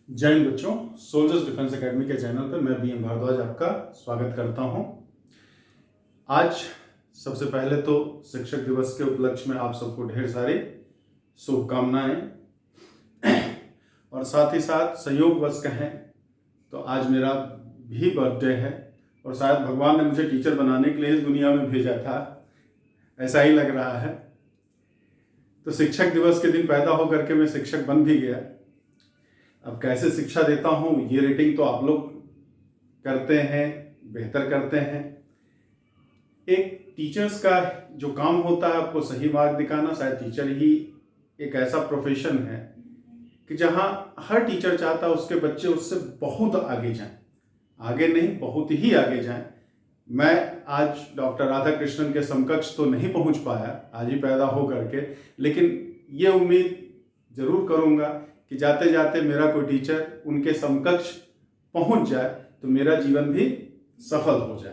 जय हिंद बच्चों। Soldiers defence academy के चैनल पर मैं बीएम भारद्वाज आपका स्वागत करता हूं। आज सबसे पहले तो शिक्षक दिवस के उपलक्ष्य में आप सबको ढेर सारी शुभकामनाएं और साथ ही साथ संयोगवश कहें तो आज मेरा भी बर्थडे है और शायद भगवान ने मुझे टीचर बनाने के लिए इस दुनिया में भेजा था, ऐसा ही लग रहा है। तो शिक्षक दिवस के दिन पैदा होकर के मैं शिक्षक बन भी गया। अब कैसे शिक्षा देता हूँ ये रेटिंग तो आप लोग करते हैं, बेहतर करते हैं। एक टीचर्स का जो काम होता है आपको सही मार्ग दिखाना। शायद टीचर ही एक ऐसा प्रोफेशन है कि जहाँ हर टीचर चाहता है उसके बच्चे उससे बहुत आगे जाएं, आगे नहीं बहुत ही आगे जाएं। मैं आज डॉक्टर राधा कृष्णन के समकक्ष तो नहीं पहुंच पाया आज ही पैदा हो करके, लेकिन ये उम्मीद जरूर करूंगा कि जाते जाते मेरा कोई टीचर उनके समकक्ष पहुंच जाए तो मेरा जीवन भी सफल हो जाए।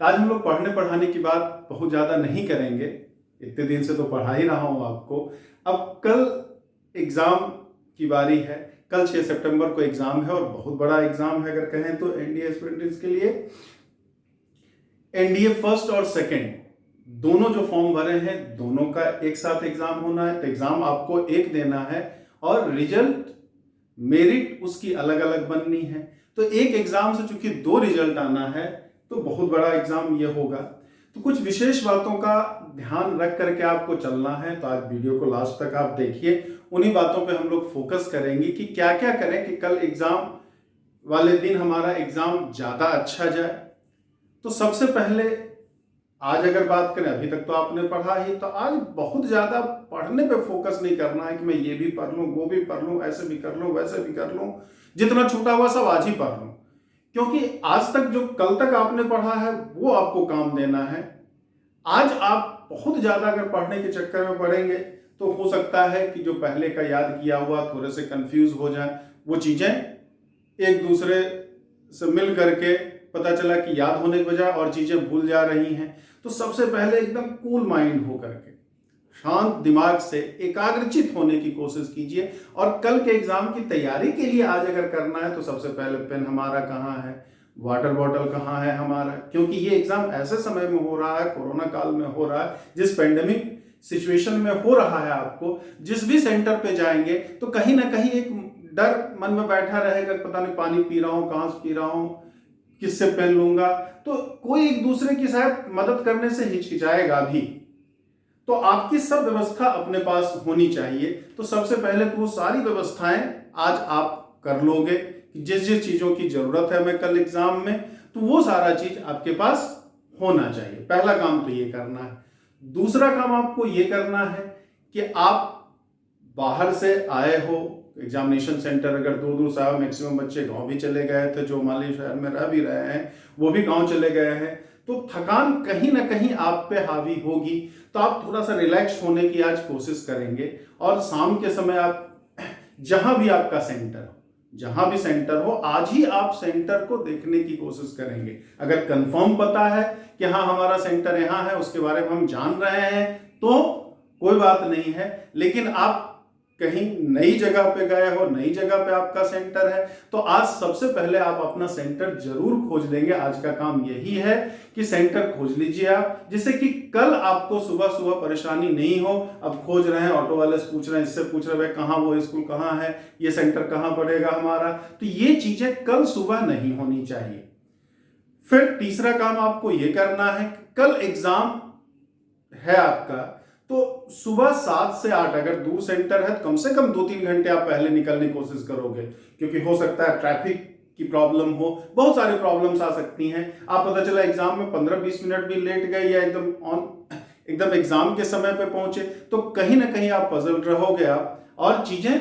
तो आज हम लोग पढ़ने पढ़ाने की बात बहुत ज़्यादा नहीं करेंगे, इतने दिन से तो पढ़ा ही रहा हूं आपको। अब कल एग्ज़ाम की बारी है। कल 6 सितंबर को एग्ज़ाम है और बहुत बड़ा एग्ज़ाम है अगर कहें तो एनडीए एस्पिरेंट्स के लिए। एनडीए फर्स्ट और सेकेंड दोनों जो फॉर्म भरे हैं दोनों का एक साथ एग्ज़ाम होना है। तो एग्ज़ाम आपको एक देना है और रिजल्ट मेरिट उसकी अलग अलग बननी है। तो एक एग्जाम से चूंकि 2 रिजल्ट आना है तो बहुत बड़ा एग्जाम ये होगा। तो कुछ विशेष बातों का ध्यान रख करके आपको चलना है। तो आज वीडियो को लास्ट तक आप देखिए, उन्हीं बातों पे हम लोग फोकस करेंगे कि क्या क्या करें कि कल एग्जाम वाले दिन हमारा एग्जाम ज्यादा अच्छा जाए। तो सबसे पहले आज अगर बात करें, अभी तक तो आपने पढ़ा ही, तो आज बहुत ज्यादा पढ़ने पे फोकस नहीं करना है कि मैं ये भी पढ़ लूं, वो भी पढ़ लूं, ऐसे भी कर लूं, वैसे भी कर लूं। जितना छूटा हुआ सब आज ही पढ़ लूं, क्योंकि आज तक जो कल तक आपने पढ़ा है वो आपको काम देना है। आज आप बहुत ज्यादा अगर पढ़ने के चक्कर में पड़ेंगे तो हो सकता है कि जो पहले का याद किया हुआ थोड़े से कंफ्यूज हो जाए, वो चीजें एक दूसरे से मिल करके पता चला कि याद होने की बजाय और चीजें भूल जा रही हैं। तो सबसे पहले एकदम कूल माइंड हो करके शांत दिमाग से एकाग्रचित होने की कोशिश कीजिए। और कल के एग्जाम की तैयारी के लिए आज अगर करना है तो सबसे पहले पेन हमारा कहाँ है, वाटर बॉटल कहाँ है हमारा, क्योंकि ये एग्जाम ऐसे समय में हो रहा है, कोरोना काल में हो रहा है, जिस पेंडेमिक सिचुएशन में हो रहा है। आपको जिस भी सेंटर पे जाएंगे तो कहीं ना कहीं एक डर मन में बैठा रहेगा, पता नहीं पानी पी रहा हूँ, कहाँ से पी रहा हूँ, किससे पेन लूंगा। तो कोई एक दूसरे की शायद मदद करने से हिचकिचाएगा भी। तो आपकी सब व्यवस्था अपने पास होनी चाहिए। तो सबसे पहले तो वो सारी व्यवस्थाएं आज आप कर लोगे कि जिस जिस चीजों की जरूरत है हमें कल एग्जाम में, तो वो सारा चीज आपके पास होना चाहिए। पहला काम तो ये करना है। दूसरा काम आपको ये करना है कि आप बाहर से आए हो, एग्जामिनेशन सेंटर अगर दूर दूर से आए, मैक्सिमम बच्चे गांव भी चले गए थे, जो मान लीजिए शहर में रह भी रहे हैं वो भी गांव चले गए हैं, तो थकान कहीं ना कहीं आप पे हावी होगी। तो आप थोड़ा सा रिलैक्स होने की आज कोशिश करेंगे। और शाम के समय आप जहां भी आपका सेंटर हो, जहां भी सेंटर हो, आज ही आप सेंटर को देखने की कोशिश करेंगे। अगर कंफर्म पता है कि हाँ हमारा सेंटर यहाँ है, उसके बारे में हम जान रहे हैं, तो कोई बात नहीं है। लेकिन आप कहीं नई जगह पे गए हो, नई जगह पे आपका सेंटर है, तो आज सबसे पहले आप अपना सेंटर जरूर खोज लेंगे। आज का काम यही है कि सेंटर खोज लीजिए आप, जिससे कि कल आपको सुबह सुबह परेशानी नहीं हो। अब खोज रहे हैं, ऑटो वाले से पूछ रहे हैं, इससे पूछ रहे हैं कहाँ वो स्कूल कहाँ है, ये सेंटर कहाँ पड़ेगा हमारा, तो ये चीजें कल सुबह नहीं होनी चाहिए। फिर तीसरा काम आपको ये करना है, कल एग्जाम है आपका, तो सुबह 7 से 8 अगर दूर सेंटर है तो कम से कम 2-3 घंटे आप पहले निकलने की कोशिश करोगे, क्योंकि हो सकता है ट्रैफिक की प्रॉब्लम हो, बहुत सारी प्रॉब्लम्स आ सकती हैं। आप पता चला एग्जाम में 15-20 मिनट भी लेट गए या एकदम एग्जाम के समय पे पहुंचे, तो कहीं ना कहीं आप पजल रहोगे आप, और चीजें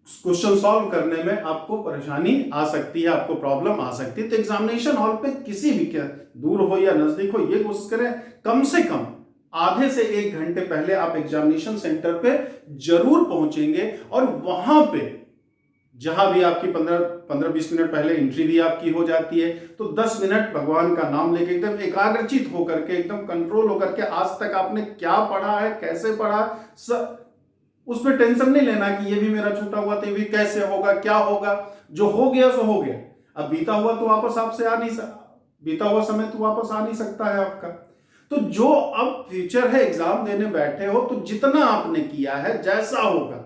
क्वेश्चन सॉल्व करने में आपको परेशानी आ सकती है, आपको प्रॉब्लम आ सकती है। तो एग्जामिनेशन हॉल पे किसी भी, क्या दूर हो या नजदीक हो, ये कोशिश करें कम से कम आधे से 1 घंटे पहले आप एग्जामिनेशन सेंटर पे जरूर पहुंचेंगे। और वहां पे जहां भी आपकी 15-20 मिनट पहले एंट्री भी आपकी हो जाती है, तो 10 मिनट भगवान का नाम लेके एकदम एकाग्रचित होकर के, एकदम कंट्रोल होकर के, आज तक आपने क्या पढ़ा है, कैसे पढ़ा, उस पर टेंशन नहीं लेना कि ये भी मेरा छूटा हुआ था, ये भी कैसे होगा, क्या होगा। जो हो गया सो हो गया। अब बीता हुआ तो वापस आपसे आ नहीं सकता, बीता हुआ समय तो वापस आ नहीं सकता है आपका। तो जो अब फ्यूचर है, एग्जाम देने बैठे हो तो जितना आपने किया है, जैसा होगा,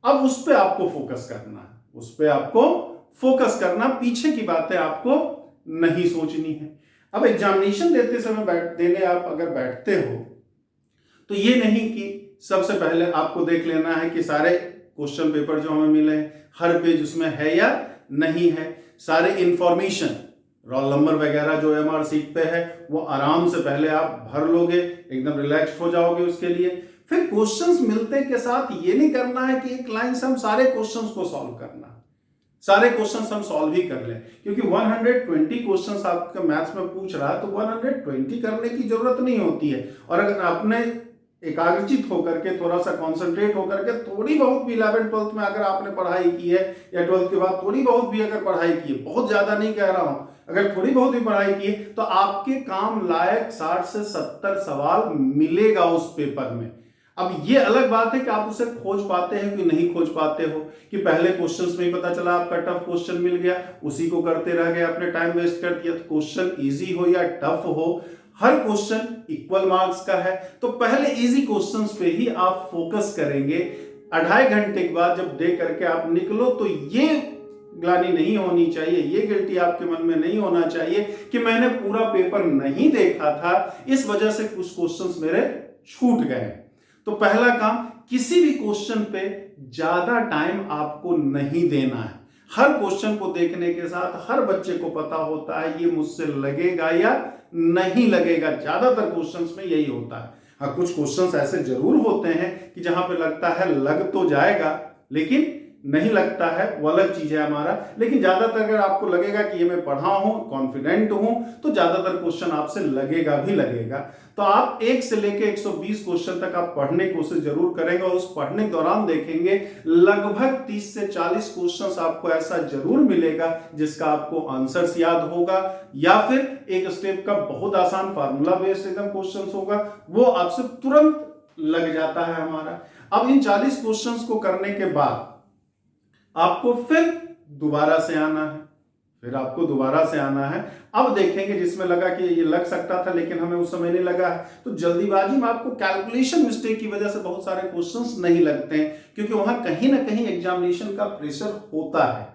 अब उस पर आपको फोकस करना है, उस पर आपको फोकस करना, पीछे की बातें आपको नहीं सोचनी है। अब एग्जामिनेशन देते समय देने आप अगर बैठते हो तो ये नहीं कि सबसे पहले आपको देख लेना है कि सारे क्वेश्चन पेपर जो हमें मिले हैं हर पेज उसमें है या नहीं है, सारे इंफॉर्मेशन रोल नंबर वगैरह जो एमआर सीट पे है वो आराम से पहले आप भर लोगे, एकदम रिलैक्स हो जाओगे उसके लिए। फिर क्वेश्चंस मिलते के साथ ये नहीं करना है कि एक लाइन से हम सारे क्वेश्चंस को सॉल्व करना, सारे क्वेश्चंस हम सॉल्व ही कर लें, क्योंकि 120 क्वेश्चंस आपका मैथ्स में पूछ रहा है तो 120 करने की जरूरत नहीं होती है। और अगर आपने एकाग्रचित होकर के, थोड़ा सा कॉन्सेंट्रेट होकर के, थोड़ी बहुत भी 11th-12th में अगर आपने पढ़ाई की है या 12th के बाद थोड़ी बहुत भी अगर पढ़ाई की है, बहुत ज्यादा नहीं कह रहा हूं, अगर थोड़ी बहुत भी पढ़ाई की है तो आपके काम लायक 60 से 70 सवाल मिलेगा उस पेपर में। अब ये अलग बात है कि आप उसे खोज पाते हैं कि नहीं खोज पाते हो, कि पहले क्वेश्चंस में ही पता चला आपका टफ क्वेश्चन मिल गया, उसी को करते रह गए, अपने टाइम वेस्ट कर दिया। तो क्वेश्चन इजी हो या टफ हो, हर क्वेश्चन इक्वल मार्क्स का है, तो पहले इजी क्वेश्चंस पे ही आप फोकस करेंगे। 2.5 घंटे के बाद जब दे करके आप निकलो तो ये ग्लानि नहीं होनी चाहिए, ये गिल्टी आपके मन में नहीं होना चाहिए कि मैंने पूरा पेपर नहीं देखा था, इस वजह से कुछ क्वेश्चंस मेरे छूट गए। तो पहला काम, किसी भी क्वेश्चन पे ज्यादा टाइम आपको नहीं देना है। हर क्वेश्चन को देखने के साथ हर बच्चे को पता होता है ये मुझसे लगेगा या नहीं लगेगा, ज्यादातर क्वेश्चंस में यही होता है। हाँ, कुछ क्वेश्चंस ऐसे जरूर होते हैं कि जहां पे लगता है लग तो जाएगा लेकिन नहीं लगता है, वो अलग चीज है हमारा। लेकिन ज्यादातर अगर आपको लगेगा कि ये मैं पढ़ा हूं, कॉन्फिडेंट हूं, तो ज्यादातर क्वेश्चन आपसे लगेगा भी लगेगा। तो आप 1 से लेके 120 क्वेश्चन तक आप पढ़ने की कोशिश जरूर करेंगे, और उस पढ़ने के दौरान देखेंगे लगभग 30 से 40 क्वेश्चन आपको ऐसा जरूर मिलेगा जिसका आपको आंसर्स याद होगा, या फिर एक स्टेप का बहुत आसान फार्मूला बेस्ड एकदम क्वेश्चन होगा, वो आपसे तुरंत लग जाता है हमारा। अब इन 40 क्वेश्चंस को करने के बाद आपको फिर दोबारा से आना है, फिर आपको दोबारा से आना है। अब देखेंगे जिसमें लगा कि ये लग सकता था लेकिन हमें उस समय नहीं लगा है, तो जल्दीबाजी में आपको कैलकुलेशन मिस्टेक की वजह से बहुत सारे क्वेश्चंस नहीं लगते हैं, क्योंकि वहां कहीं ना कहीं एग्जामिनेशन का प्रेशर होता है।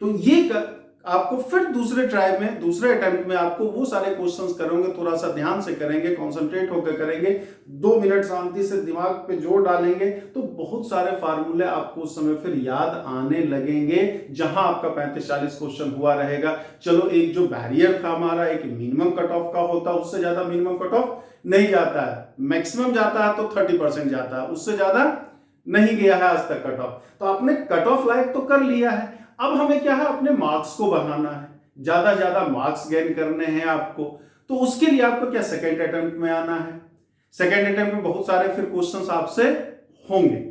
तो ये आपको फिर दूसरे ट्राई में, दूसरे अटेम्प्ट में आपको वो सारे क्वेश्चंस करेंगे, थोड़ा सा ध्यान से करेंगे, कंसंट्रेट होकर करेंगे, 2 मिनट शांति से दिमाग पे जोर डालेंगे, तो बहुत सारे फार्मूले आपको उस समय फिर याद आने लगेंगे, जहां आपका 35-40 क्वेश्चन हुआ रहेगा। चलो, एक जो बैरियर था हमारा, एक मिनिमम कट ऑफ का होता है, उससे ज्यादा मिनिमम कट ऑफ नहीं जाता है, मैक्सिमम जाता है तो 30% जाता है, उससे ज्यादा नहीं गया है आज तक कट ऑफ। तो आपने कट ऑफ लाइक तो कर लिया है, अब हमें क्या है, अपने मार्क्स को बढ़ाना है, ज्यादा मार्क्स गेन करने हैं आपको। तो उसके लिए आपको क्या, सेकेंड अटेम्प्ट में आना है। सेकेंड अटेम्प्ट में बहुत सारे फिर क्वेश्चंस आपसे होंगे,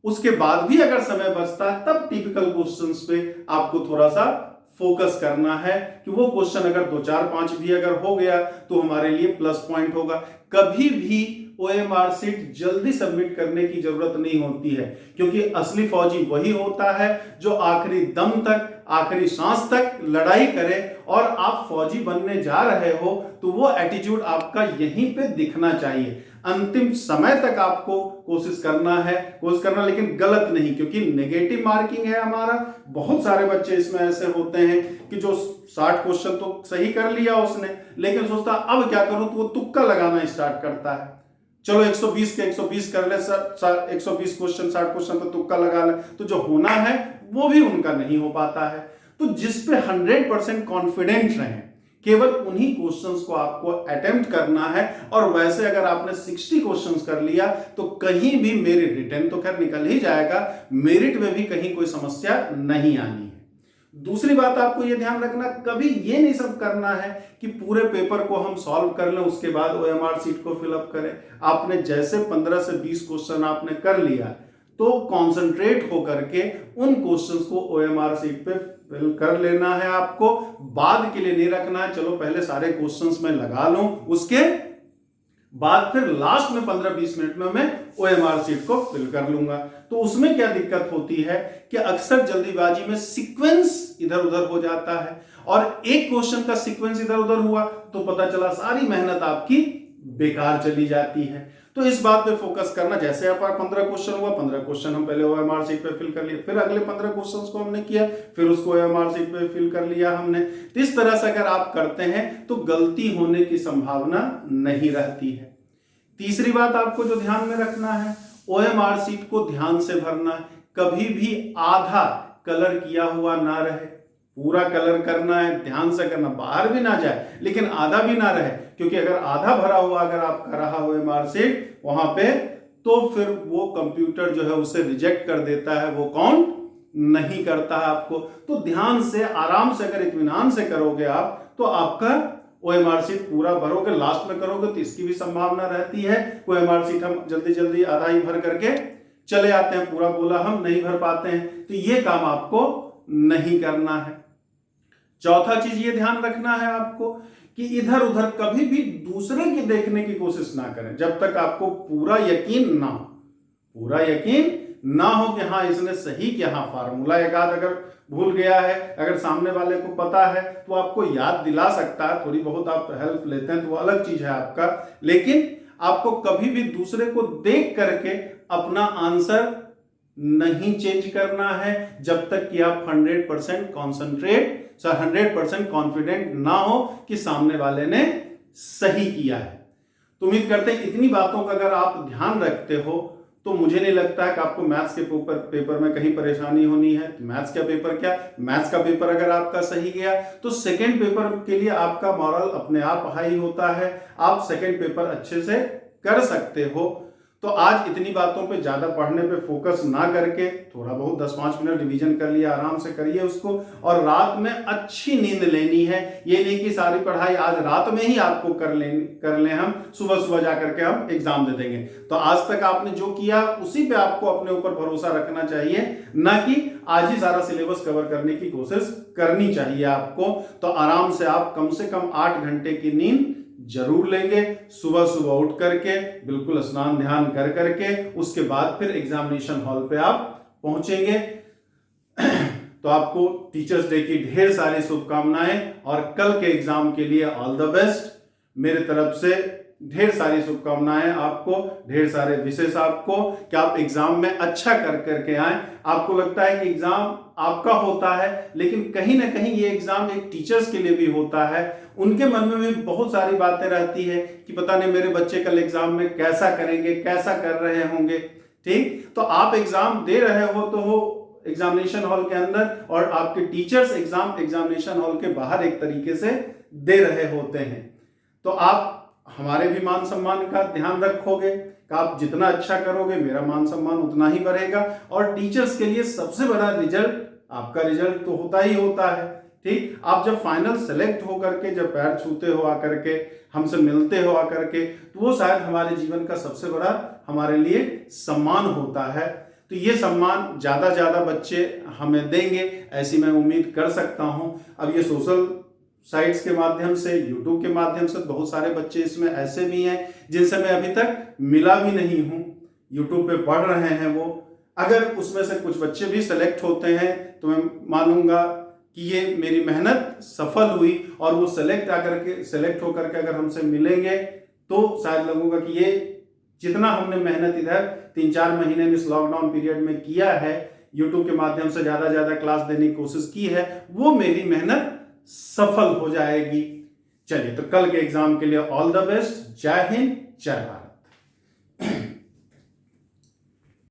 उसके बाद भी अगर समय बचता है तब टिपिकल क्वेश्चंस पे आपको थोड़ा सा फोकस करना है, कि वो क्वेश्चन अगर 2, 4, 5 भी अगर हो गया तो हमारे लिए प्लस पॉइंट होगा। कभी भी ओएमआर सीट जल्दी सबमिट करने की जरूरत नहीं होती है, क्योंकि असली फौजी वही होता है जो आखिरी दम तक, आखिरी सांस तक लड़ाई करे। और आप फौजी बनने जा रहे हो तो वो एटीट्यूड आपका यहीं पे दिखना चाहिए। अंतिम समय तक आपको कोशिश करना, लेकिन गलत नहीं, क्योंकि नेगेटिव मार्किंग है हमारा। बहुत सारे बच्चे इसमें ऐसे होते हैं कि जो 60 क्वेश्चन तो सही कर लिया उसने, लेकिन सोचता अब क्या करूं, तो वो तुक्का लगाना स्टार्ट करता है। चलो 120 के 120 कर ले, 120 क्वेश्चन 60 क्वेश्चन तो तुक्का लगा ले, तो जो होना है वो भी उनका नहीं हो पाता है। तो जिस पे 100% कॉन्फिडेंट रहें, केवल उन्हीं क्वेश्चंस को आपको अटेम्प्ट करना है। और वैसे अगर आपने 60 क्वेश्चंस कर लिया तो कहीं भी मेरिट, रिटर्न तो खैर निकल ही जाएगा, मेरिट में भी कहीं कोई समस्या नहीं आनी है। दूसरी बात आपको यह ध्यान रखना, कभी ये नहीं सब करना है कि पूरे पेपर को हम सॉल्व कर लें उसके बाद ओएमआर सीट को फिलअप करें। आपने जैसे 15 से 20 क्वेश्चन आपने कर लिया तो कंसंट्रेट होकर के उन क्वेश्चंस को ओएमआर सीट पे फिल कर लेना है आपको, बाद के लिए नहीं रखना है। चलो पहले सारे क्वेश्चंस में लगा लूं, उसके बाद फिर लास्ट में 15-20 मिनट में मैं OMR शीट को फिल कर लूंगा। तो उसमें क्या दिक्कत होती है कि अक्सर जल्दीबाजी में सीक्वेंस इधर उधर हो जाता है, और एक क्वेश्चन का सीक्वेंस इधर उधर हुआ तो पता चला सारी मेहनत आपकी बेकार चली जाती है। तो इस बात पे फोकस करना, जैसे आप 15 क्वेश्चन हुआ, 15 क्वेश्चन हम पहले OMR शीट पे फिल कर लिए, फिर अगले 15 क्वेश्चंस को हमने किया, फिर उसको OMR शीट पे फिल कर लिया हमने। तो इस तरह से अगर आप करते हैं तो गलती होने की संभावना नहीं रहती है। तीसरी बात आपको जो ध्यान में रखना है, OMR शीट को ध्यान से भरना है। कभी भी आधा कलर किया हुआ ना रहे, पूरा कलर करना है, ध्यान से करना, बाहर भी ना जाए लेकिन आधा भी ना रहे, क्योंकि अगर आधा भरा हुआ अगर आपका रहा OMR शीट वहां पे, तो फिर वो कंप्यूटर जो है उसे रिजेक्ट कर देता है, वो काउंट नहीं करता है आपको। तो ध्यान से आराम से अगर इत्मीनान से करोगे आप तो आपका OMR शीट पूरा भरोगे। लास्ट में करोगे तो इसकी भी संभावना रहती है OMR शीट हम जल्दी जल्दी आधा ही भर करके चले आते हैं, पूरा गोला हम नहीं भर पाते हैं। तो ये काम आपको नहीं करना है। चौथा चीज ये ध्यान रखना है आपको कि इधर उधर कभी भी दूसरे की देखने की कोशिश ना करें जब तक आपको पूरा यकीन ना हो, पूरा यकीन ना हो कि हाँ इसने सही किया, हाँ फार्मूला एक आध अगर भूल गया है, अगर सामने वाले को पता है तो आपको याद दिला सकता है, थोड़ी बहुत आप हेल्प लेते हैं तो वो अलग चीज है आपका, लेकिन आपको कभी भी दूसरे को देख करके अपना आंसर नहीं चेंज करना है जब तक कि आप 100% कॉन्सेंट्रेट 100% कॉन्फिडेंट ना हो कि सामने वाले ने सही किया है। तो उम्मीद करते हैं इतनी बातों का अगर आप ध्यान रखते हो तो मुझे नहीं लगता है कि आपको मैथ्स के पेपर में कहीं परेशानी होनी है। मैथ्स का पेपर क्या, मैथ्स का पेपर अगर आपका सही गया तो सेकंड पेपर के लिए आपका मॉरल अपने आप हाई होता है, आप सेकंड पेपर अच्छे से कर सकते हो। तो आज इतनी बातों पे ज्यादा पढ़ने पे फोकस ना करके थोड़ा बहुत 10-5 मिनट रिवीजन कर लिया, आराम से करिए उसको, और रात में अच्छी नींद लेनी है। ये नहीं कि सारी पढ़ाई आज रात में ही आपको कर लें हम सुबह सुबह जा करके हम एग्जाम दे देंगे। तो आज तक आपने जो किया उसी पे आपको अपने ऊपर भरोसा रखना चाहिए, ना कि आज ही सारा सिलेबस कवर करने की कोशिश करनी चाहिए आपको। तो आराम से आप कम से कम 8 घंटे की नींद जरूर लेंगे, सुबह सुबह उठ करके बिल्कुल स्नान ध्यान कर करके उसके बाद फिर एग्जामिनेशन हॉल पे आप पहुंचेंगे। तो आपको टीचर्स डे की ढेर सारी शुभकामनाएं और कल के एग्जाम के लिए ऑल द बेस्ट। मेरे तरफ से ढेर सारी शुभकामनाएं आपको, ढेर सारे विशेष आपको कि आप एग्जाम में अच्छा कर करके आए। आपको लगता है कि एग्जाम आपका होता है, लेकिन कहीं ना कहीं ये एग्जाम एक टीचर्स के लिए भी होता है। उनके मन में भी बहुत सारी बातें रहती है कि पता नहीं मेरे बच्चे कल एग्जाम में कैसा करेंगे, कैसा कर रहे होंगे। ठीक, तो आप एग्जाम दे रहे हो तो हो एग्जामिनेशन हॉल के अंदर, और आपके टीचर्स एग्जामिनेशन हॉल के बाहर एक तरीके से दे रहे होते हैं। तो आप हमारे भी मान सम्मान का ध्यान रखोगे कि आप जितना अच्छा करोगे मेरा मान सम्मान उतना ही बढ़ेगा। और टीचर्स के लिए सबसे बड़ा रिजल्ट आपका रिजल्ट तो होता ही होता है। ठीक, आप जब फाइनल सेलेक्ट हो करके जब पैर छूते हो आकर के, हमसे मिलते हो आकर के, तो वो शायद हमारे जीवन का सबसे बड़ा हमारे लिए सम्मान होता है। तो ये सम्मान ज्यादा बच्चे हमें देंगे ऐसी मैं उम्मीद कर सकता हूं। अब ये सोशल साइट्स के माध्यम से, यूट्यूब के माध्यम से बहुत सारे बच्चे इसमें ऐसे भी हैं जिनसे मैं अभी तक मिला भी नहीं हूं, यूट्यूब पे पढ़ रहे हैं वो। अगर उसमें से कुछ बच्चे भी सेलेक्ट होते हैं तो मैं मानूंगा कि ये मेरी मेहनत सफल हुई, और वो सेलेक्ट होकर के अगर हमसे मिलेंगे तो शायद लगूंगा कि ये जितना हमने मेहनत इधर 3-4 महीने में इस लॉकडाउन पीरियड में किया है, यूट्यूब के माध्यम से ज्यादा क्लास देने की कोशिश की है, वो मेरी मेहनत सफल हो जाएगी। चलिए, तो कल के एग्जाम के लिए ऑल द बेस्ट। जय हिंद, जय भारत।